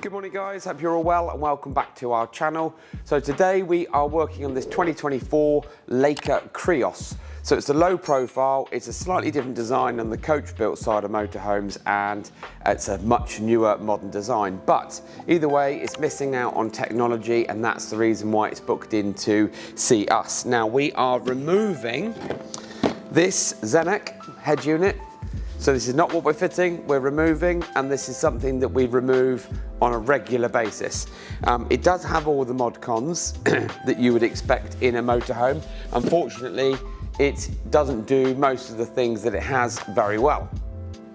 Good morning guys, hope you're all well and welcome back to our channel. So today we are working on this 2024 Laika Kreos. So it's a low profile, it's a slightly different design on the coach built side of motorhomes, and it's a much newer modern design. But either way, it's missing out on technology, and that's the reason why it's booked in to see us. Now we are removing this Zenek head unit. So this is not what we're fitting, we're removing, and this is something that we remove on a regular basis. It does have all the mod cons that you would expect in a motorhome. Unfortunately, it doesn't do most of the things that it has very well.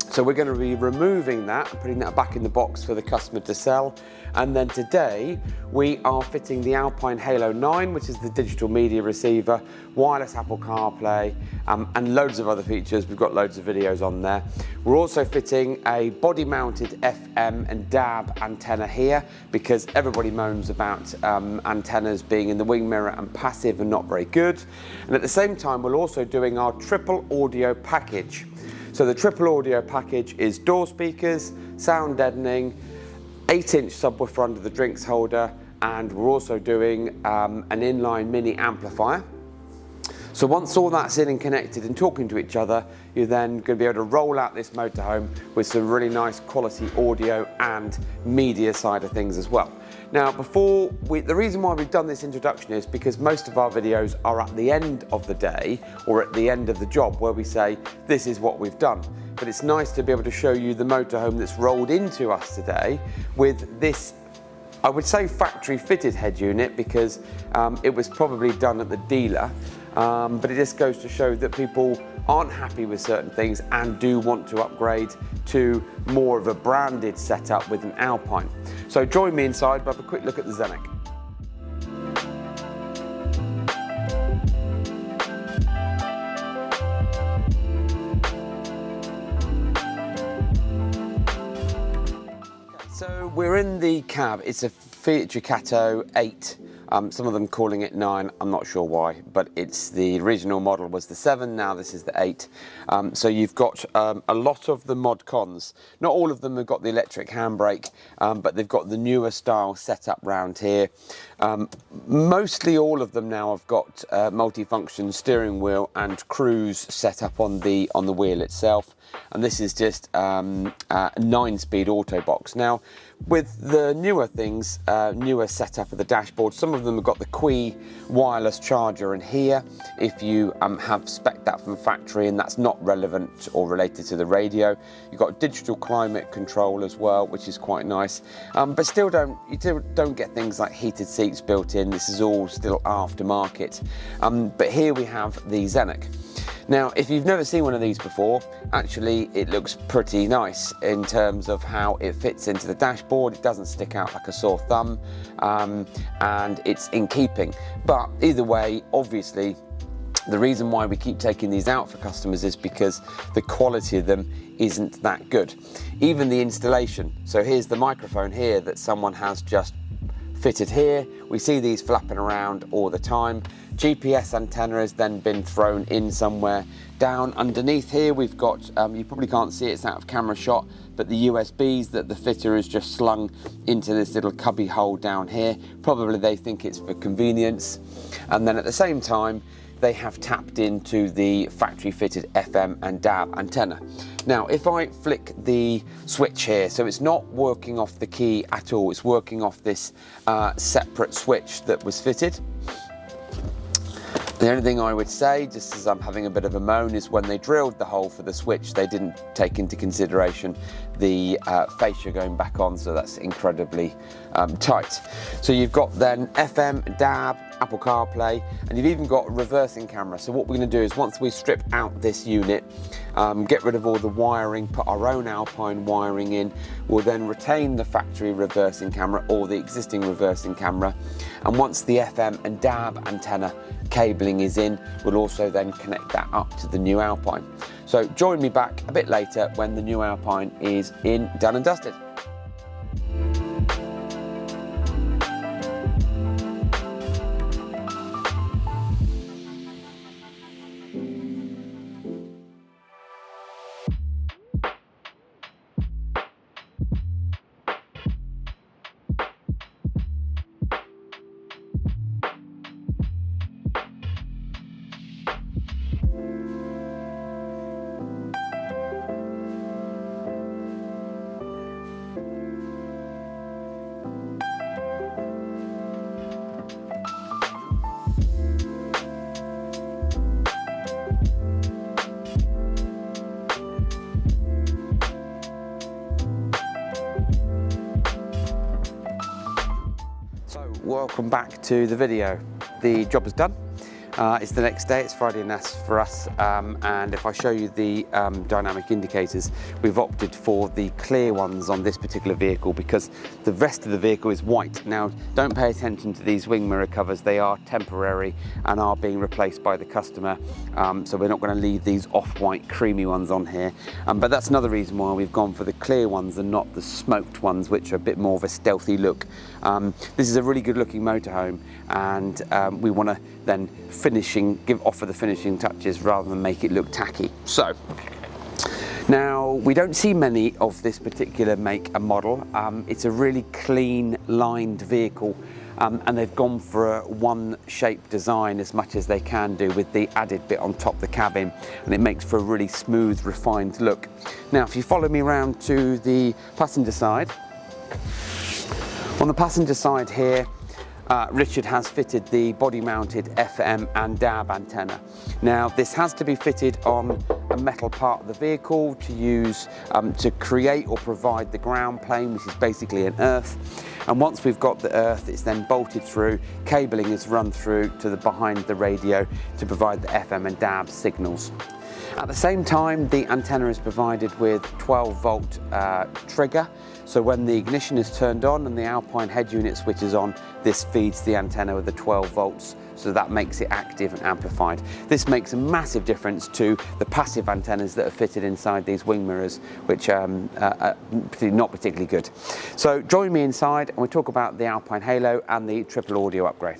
So we're going to be removing that and putting that back in the box for the customer to sell. And then today we are fitting the Alpine Halo 9, which is the digital media receiver, wireless Apple CarPlay, and loads of other features. We've got loads of videos on there. We're also fitting a body mounted FM and DAB antenna here, because everybody moans about antennas being in the wing mirror and passive and not very good. And at the same time, we're also doing our triple audio package. So the triple audio package is door speakers, sound deadening, 8-inch subwoofer under the drinks holder, and we're also doing an inline mini amplifier. So once all that's in and connected and talking to each other, you're then going to be able to roll out this motorhome with some really nice quality audio and media side of things as well. Now, the reason why we've done this introduction is because most of our videos are at the end of the day or at the end of the job, where we say, this is what we've done. But it's nice to be able to show you the motorhome that's rolled into us today with this, I would say, factory fitted head unit, because it was probably done at the dealer. But it just goes to show that people aren't happy with certain things and do want to upgrade to more of a branded setup with an Alpine. So join me inside, but have a quick look at the Zenek. So we're in the cab. It's a Fiat Ducato 8. Some of them calling it 9, I'm not sure why, but it's the original model was the 7, now this is the 8. So you've got a lot of the mod cons. Not all of them have got the electric handbrake, but they've got the newer style setup round here. Mostly all of them now have got multi-function steering wheel and cruise set up on the wheel itself. And this is just a 9-speed auto box. Now, with the newer things, newer setup of the dashboard, some of them have got the Qi wireless charger in here. If you have spec'd that from factory and that's not relevant or related to the radio, you've got digital climate control as well, which is quite nice. But still you don't get things like heated seats built in. This is all still aftermarket. But here we have the Zenek. Now, if you've never seen one of these before, actually it looks pretty nice in terms of how it fits into the dashboard. It doesn't stick out like a sore thumb, and it's in keeping. But either way, obviously, the reason why we keep taking these out for customers is because the quality of them isn't that good. Even the installation. So here's the microphone here that someone has just fitted here. We see these flapping around all the time. GPS antenna has then been thrown in somewhere. Down underneath here we've got, you probably can't see it, it's out of camera shot, but the USBs that the fitter has just slung into this little cubby hole down here. Probably they think it's for convenience. And then at the same time, they have tapped into the factory fitted FM and DAB antenna. Now, if I flick the switch here, so it's not working off the key at all, it's working off this separate switch that was fitted. The only thing I would say, just as I'm having a bit of a moan, is when they drilled the hole for the switch, they didn't take into consideration the fascia going back on, so that's incredibly tight. So you've got then FM, DAB, Apple CarPlay, and you've even got a reversing camera. So what we're going to do is, once we strip out this unit, get rid of all the wiring, put our own Alpine wiring in, we'll then retain the factory reversing camera or the existing reversing camera, and once the FM and DAB antenna cabling is in, we'll also then connect that up to the new Alpine. So join me back a bit later when the new Alpine is in, done and dusted. welcome back to the video. The job is done. It's the next day, it's Friday night for us, and if I show you the dynamic indicators, we've opted for the clear ones on this particular vehicle because the rest of the vehicle is white. Now, don't pay attention to these wing mirror covers, they are temporary and are being replaced by the customer, so we're not going to leave these off-white creamy ones on here, but that's another reason why we've gone for the clear ones and not the smoked ones, which are a bit more of a stealthy look. This is a really good looking motorhome, and we want to then offer the finishing touches rather than make it look tacky. So now we don't see many of this particular make and model. It's a really clean lined vehicle, and they've gone for a one shape design as much as they can do with the added bit on top of the cabin, and it makes for a really smooth, refined look. Now if you follow me around to the passenger side, on the passenger side here, Richard has fitted the body-mounted FM and DAB antenna. Now this has to be fitted on a metal part of the vehicle to use to create or provide the ground plane, which is basically an earth. And once we've got the earth, it's then bolted through, cabling is run through to the behind the radio to provide the FM and DAB signals. At the same time, the antenna is provided with 12-volt trigger, so when the ignition is turned on and the Alpine head unit switches on, this feeds the antenna with the 12 volts, so that makes it active and amplified. This makes a massive difference to the passive antennas that are fitted inside these wing mirrors, which are not particularly good. So join me inside and we'll talk about the Alpine Halo and the triple audio upgrade.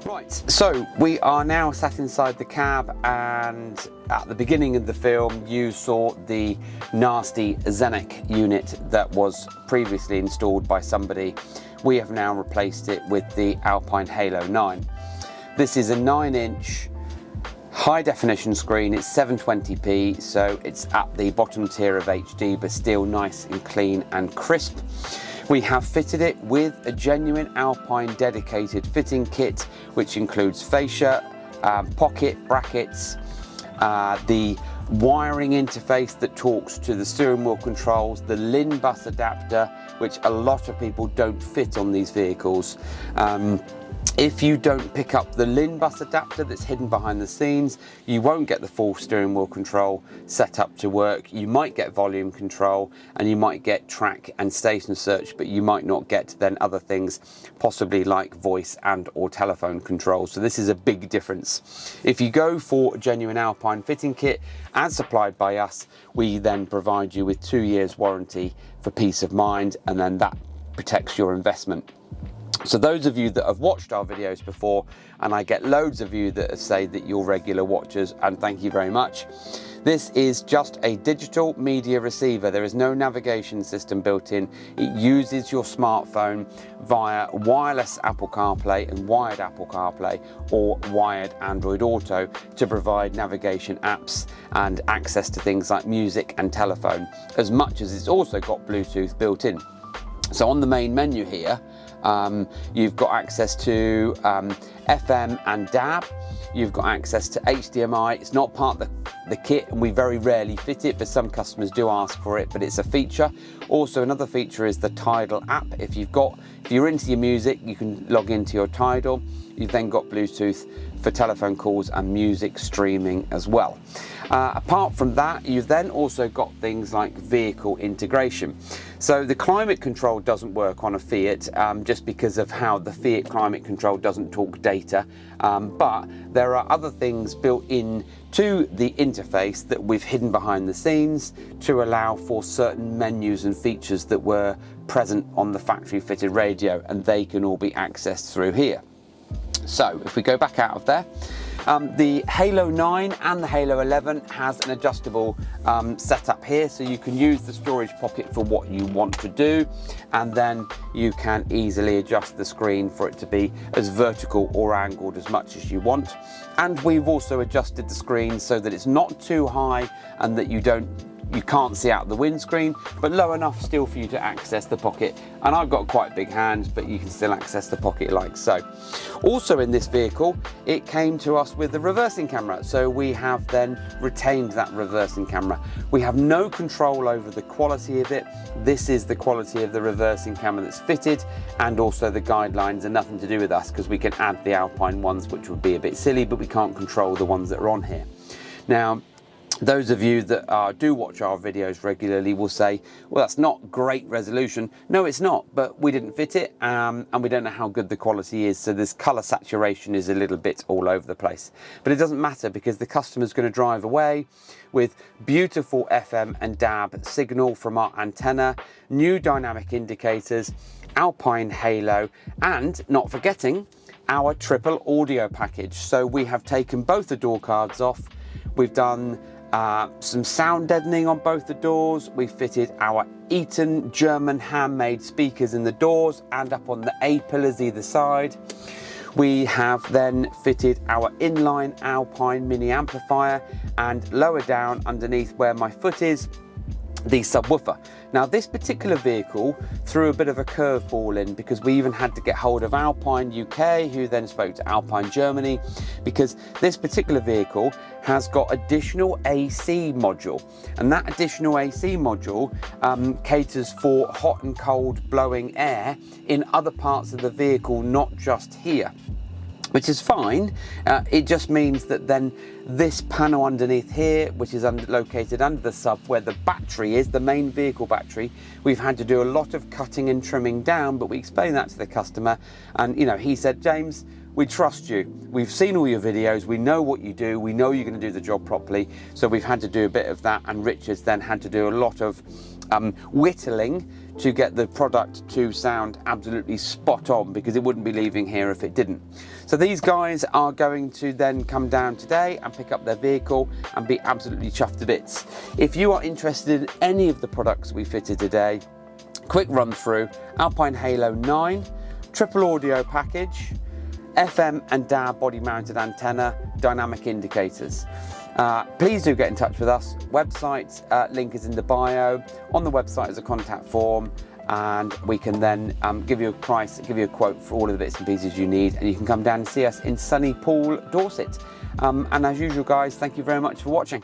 Right, so we are now sat inside the cab, and at the beginning of the film you saw the nasty Zenek unit that was previously installed by somebody. We have now replaced it with the Alpine Halo 9. This is a 9-inch high definition screen. It's 720p, so it's at the bottom tier of HD but still nice and clean and crisp. We have fitted it with a genuine Alpine dedicated fitting kit, which includes fascia, pocket brackets, the wiring interface that talks to the steering wheel controls, the LIN bus adapter, which a lot of people don't fit on these vehicles. If you don't pick up the LIN bus adapter that's hidden behind the scenes, you won't get the full steering wheel control set up to work. You might get volume control and you might get track and station search, but you might not get then other things, possibly like voice and or telephone control. So this is a big difference. If you go for a genuine Alpine fitting kit as supplied by us, we then provide you with 2 years warranty for peace of mind, and then that protects your investment. So those of you that have watched our videos before, and I get loads of you that say that you're regular watchers, and thank you very much. This is just a digital media receiver. There is no navigation system built in. It uses your smartphone via wireless Apple CarPlay and wired Apple CarPlay or wired Android Auto to provide navigation apps and access to things like music and telephone, as much as it's also got Bluetooth built in. So on the main menu here, You've got access to FM and DAB. You've got access to HDMI. It's not part of the kit, and we very rarely fit it, but some customers do ask for it, but it's a feature. Also, another feature is the Tidal app. If you're into your music, you can log into your Tidal. You've then got Bluetooth for telephone calls and music streaming as well. Apart from that, you've then also got things like vehicle integration. So the climate control doesn't work on a Fiat just because of how the Fiat climate control doesn't talk data, but there are other things built in to the interface that we've hidden behind the scenes to allow for certain menus and features that were present on the factory fitted radio, and they can all be accessed through here. So if we go back out of there, the Halo 9 and the Halo 11 has an adjustable setup here, so you can use the storage pocket for what you want to do, and then you can easily adjust the screen for it to be as vertical or angled as much as you want. And we've also adjusted the screen so that it's not too high and that you can't see out the windscreen, but low enough still for you to access the pocket. And I've got quite big hands, but you can still access the pocket like so. Also in this vehicle, it came to us with the reversing camera, so we have then retained that reversing camera. We have no control over the quality of it. This is the quality of the reversing camera that's fitted, and also the guidelines are nothing to do with us because we can add the Alpine ones, which would be a bit silly, but we can't control the ones that are on here. Now, those of you that do watch our videos regularly will say, well, that's not great resolution. No, it's not, but we didn't fit it, and we don't know how good the quality is, so this color saturation is a little bit all over the place. But it doesn't matter because the customer's going to drive away with beautiful FM and DAB signal from our antenna, new dynamic indicators, Alpine Halo, and not forgetting our triple audio package. So we have taken both the door cards off. We've done some sound deadening on both the doors. We fitted our Eton German handmade speakers in the doors and up on the A-pillars either side. We have then fitted our inline Alpine mini amplifier, and lower down underneath where my foot is, the subwoofer. Now this particular vehicle threw a bit of a curveball in because we even had to get hold of Alpine UK, who then spoke to Alpine Germany, because this particular vehicle has got additional AC module, and that additional AC module caters for hot and cold blowing air in other parts of the vehicle, not just here, which is fine. It just means that then this panel underneath here, which is located under the sub where the battery is, the main vehicle battery, we've had to do a lot of cutting and trimming down, but we explained that to the customer, and he said, James, we trust you. We've seen all your videos. We know what you do. We know you're going to do the job properly. So we've had to do a bit of that, and Richard's then had to do a lot of whittling to get the product to sound absolutely spot on, because it wouldn't be leaving here if it didn't. So these guys are going to then come down today and pick up their vehicle and be absolutely chuffed to bits. If you are interested in any of the products we fitted today, quick run through: Alpine Halo 9, triple audio package, FM and DAB body mounted antenna, dynamic indicators. Please do get in touch with us. Website link is in the bio. On the website is a contact form, and we can then give you a price, give you a quote for all of the bits and pieces you need, and you can come down and see us in sunny Poole, Dorset. And as usual guys, thank you very much for watching.